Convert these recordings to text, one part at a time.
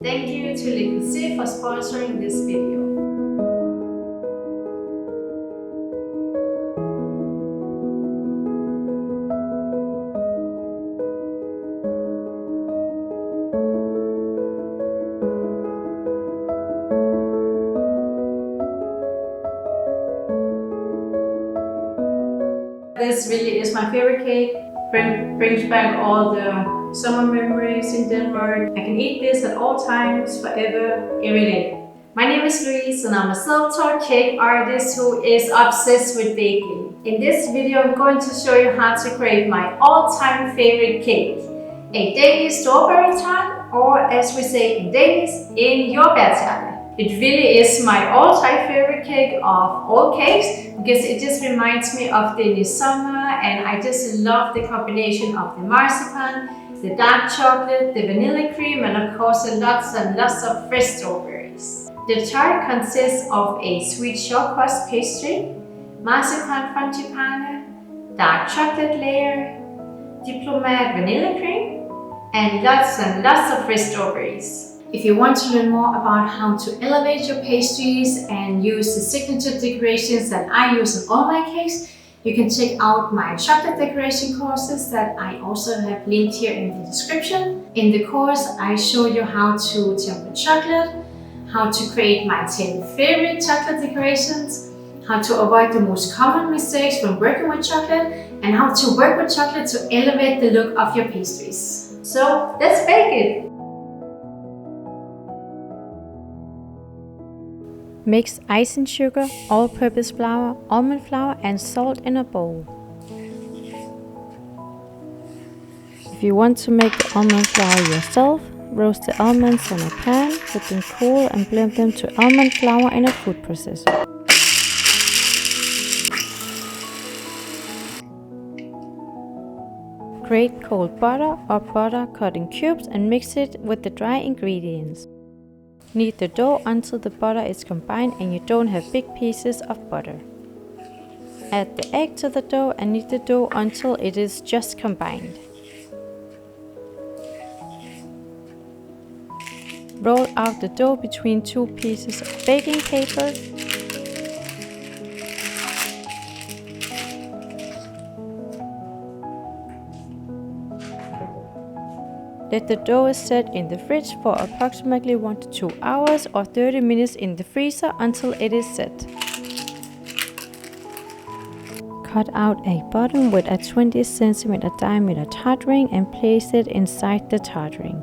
Thank you to Glaze for sponsoring this video. This really is my favorite cake. Brings back all the summer memories in Denmark. I can eat this at all times, forever, every day. My name is Louise and I'm a self-taught cake artist who is obsessed with baking. In this video I'm going to show you how to create my all-time favorite cake. A Danish strawberry tart, or as we say in Danish, en Jordbærtærte. It really is my all-time favorite cake of all cakes because it just reminds me of Danish Summer, and I just love the combination of the marzipan, the dark chocolate, the vanilla cream, and of course lots and lots of fresh strawberries. The tart consists of a sweet shortcrust pastry, marzipan frangipane, dark chocolate layer, diplomat vanilla cream, and lots of fresh strawberries. If you want to learn more about how to elevate your pastries and use the signature decorations that I use in all my cakes, you can check out my chocolate decoration courses that I also have linked here in the description. In the course, I show you how to temper chocolate, how to create my 10 favorite chocolate decorations, how to avoid the most common mistakes when working with chocolate, and how to work with chocolate to elevate the look of your pastries. So let's bake it! Mix icing sugar, all-purpose flour, almond flour and salt in a bowl. If you want to make the almond flour yourself, roast the almonds in a pan, let them cool and blend them to almond flour in a food processor. Grate cold butter or butter cut in cubes and mix it with the dry ingredients. Knead the dough until the butter is combined and you don't have big pieces of butter. Add the egg to the dough and knead the dough until it is just combined. Roll out the dough between two pieces of baking paper. Let the dough set in the fridge for approximately 1 to 2 hours or 30 minutes in the freezer until it is set. Cut out a bottom with a 20 cm diameter tart ring and place it inside the tart ring.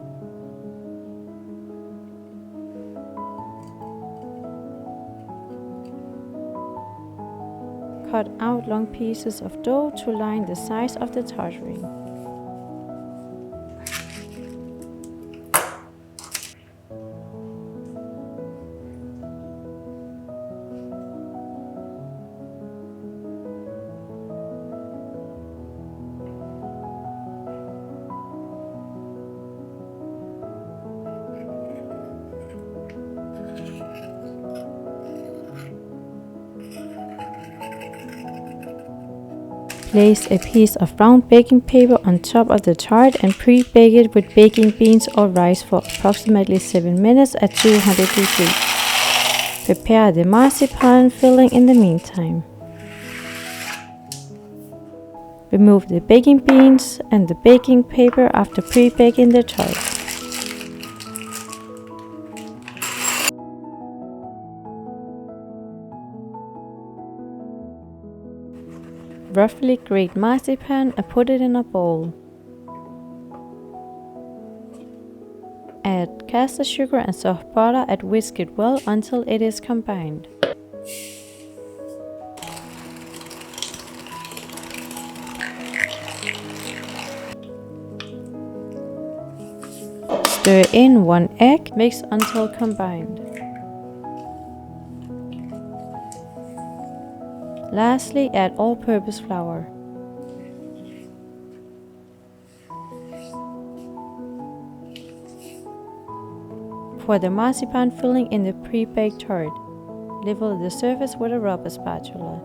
Cut out long pieces of dough to line the size of the tart ring. Place a piece of brown baking paper on top of the tart and pre-bake it with baking beans or rice for approximately 7 minutes at 200 degrees. Prepare the marzipan filling in the meantime. Remove the baking beans and the baking paper after pre-baking the tart. Roughly grate marzipan and put it in a bowl. Add caster sugar and soft butter and whisk it well until it is combined. Stir in 1 egg, mix until combined. Lastly, add all-purpose flour. For the marzipan filling in the pre-baked tart, level the surface with a rubber spatula.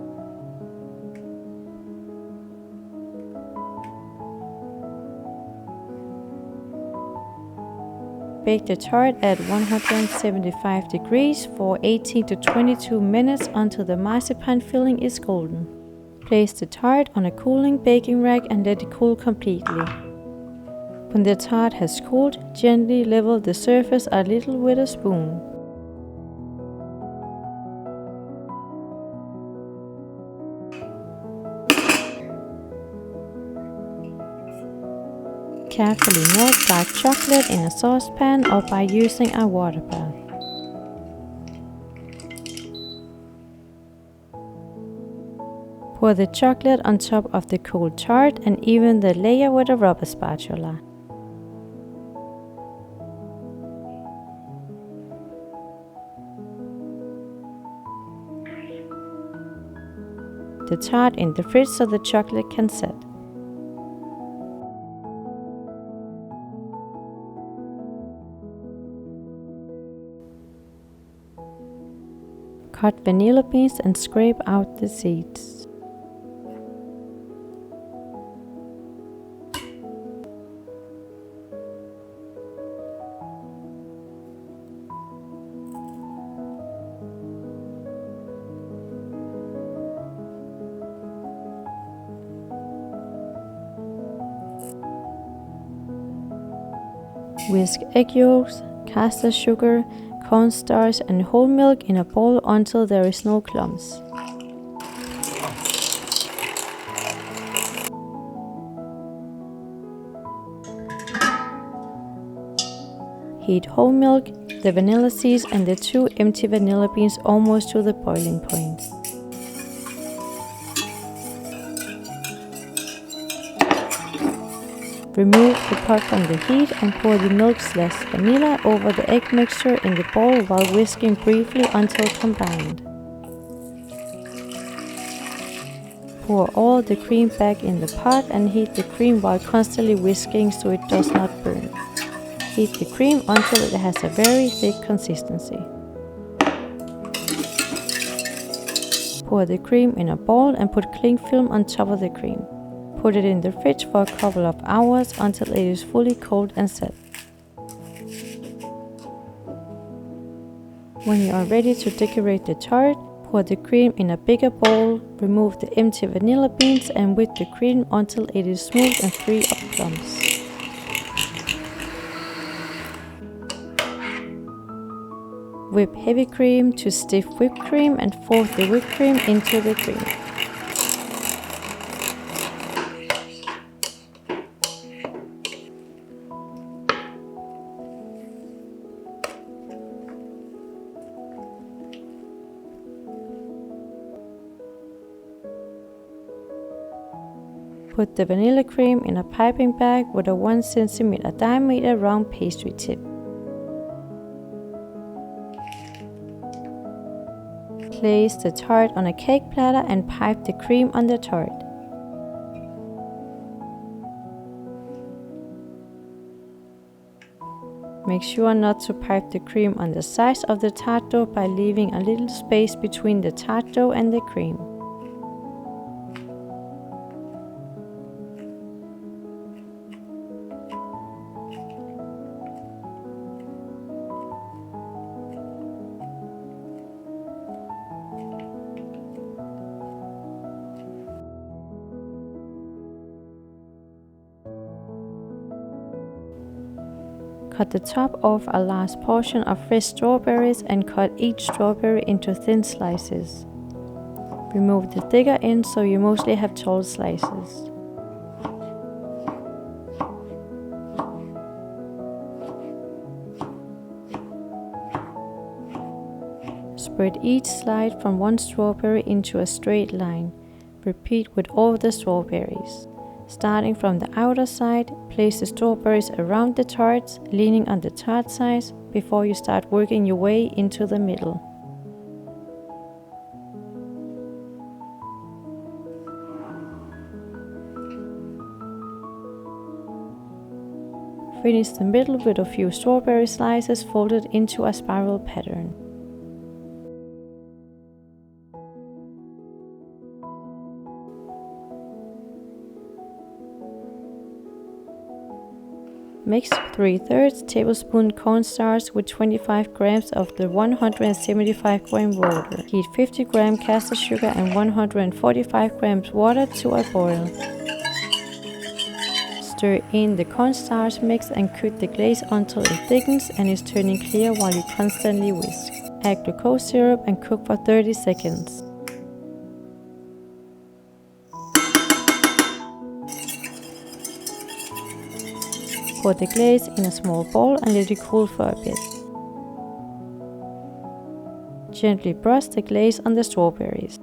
Bake the tart at 175 degrees for 18 to 22 minutes until the marzipan filling is golden. Place the tart on a cooling baking rack and let it cool completely. When the tart has cooled, gently level the surface a little with a spoon. Carefully melt dark chocolate in a saucepan or by using a water bath. Pour the chocolate on top of the cold tart and even the layer with a rubber spatula. The tart in the fridge so the chocolate can set. Cut vanilla beans and scrape out the seeds. Whisk egg yolks, caster sugar, cornstarch and whole milk in a bowl until there is no clumps. Heat whole milk, the vanilla seeds and the 2 empty vanilla beans almost to the boiling point. Remove the pot from the heat and pour the milk/vanilla over the egg mixture in the bowl while whisking briefly until combined. Pour all the cream back in the pot and heat the cream while constantly whisking so it does not burn. Heat the cream until it has a very thick consistency. Pour the cream in a bowl and put cling film on top of the cream. Put it in the fridge for a couple of hours until it is fully cold and set. When you are ready to decorate the tart, pour the cream in a bigger bowl, remove the empty vanilla beans and whip the cream until it is smooth and free of clumps. Whip heavy cream to stiff whipped cream and fold the whipped cream into the cream. Put the vanilla cream in a piping bag with a 1 cm diameter round pastry tip. Place the tart on a cake platter and pipe the cream on the tart. Make sure not to pipe the cream on the sides of the tart dough by leaving a little space between the tart dough and the cream. Cut the top off a large portion of fresh strawberries and cut each strawberry into thin slices. Remove the thicker end so you mostly have tall slices. Spread each slide from 1 strawberry into a straight line. Repeat with all the strawberries. Starting from the outer side, place the strawberries around the tarts, leaning on the tart sides before you start working your way into the middle. Finish the middle with a few strawberry slices folded into a spiral pattern. Mix 3/3 tablespoon cornstarch with 25 grams of the 175 gram water. Heat 50 gram caster sugar and 145 grams water to a boil. Stir in the cornstarch mix and cook the glaze until it thickens and is turning clear while you constantly whisk. Add glucose syrup and cook for 30 seconds. Pour the glaze in a small bowl and let it cool for a bit. Gently brush the glaze on the strawberries.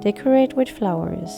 Decorate with flowers.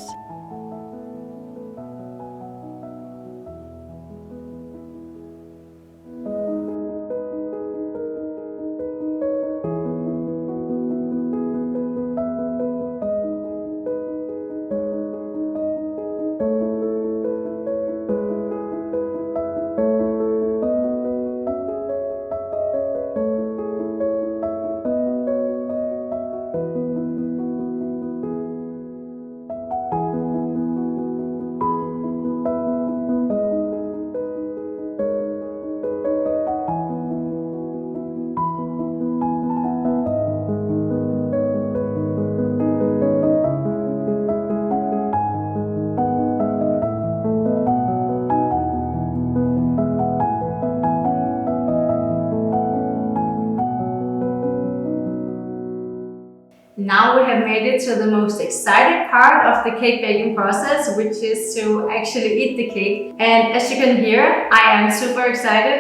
Now we have made it to the most exciting part of the cake baking process, which is to actually eat the cake. And as you can hear, I am super excited.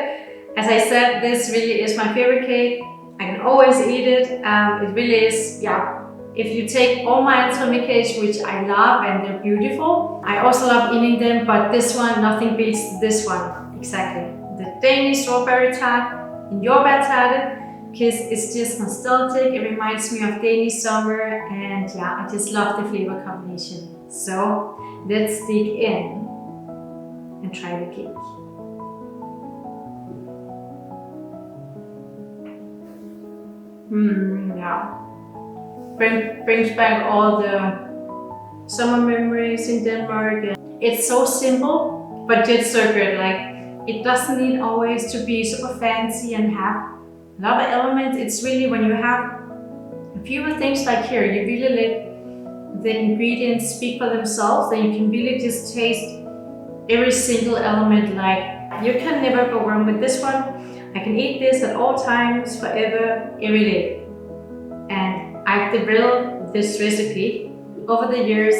As I said, this really is my favorite cake. I can always eat it. It really is, yeah. If you take all my atomic cakes, which I love and they're beautiful, I also love eating them, but this one, nothing beats this one. Exactly. The Danish Jordbærtærte in Jordbærtærte. Because it's just nostalgic, it reminds me of Danish Summer, and yeah, I just love the flavor combination. So let's dig in and try the cake. Yeah. Brings back all the summer memories in Denmark. It's so simple, but yet so good. Like, it doesn't need always to be super fancy and have a lot of elements. It's really when you have a few things like here, you really let the ingredients speak for themselves, then you can really just taste every single element. Like, you can never go wrong with this one. I can eat this at all times, forever, every day. And I've developed this recipe over the years,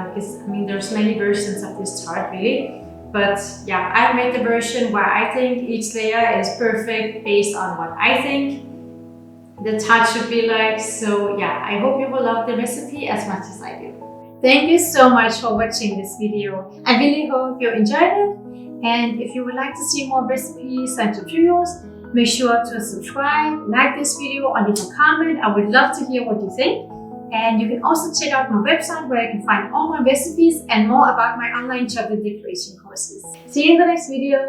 because I mean there's many versions of this tart really. But yeah, I made the version where I think each layer is perfect based on what I think the tart should be like. So yeah, I hope you will love the recipe as much as I do. Thank you so much for watching this video. I really hope you enjoyed it. And if you would like to see more recipes and tutorials, make sure to subscribe, like this video, or leave a comment. I would love to hear what you think. And you can also check out my website where you can find all my recipes and more about my online chocolate decoration courses. See you in the next video.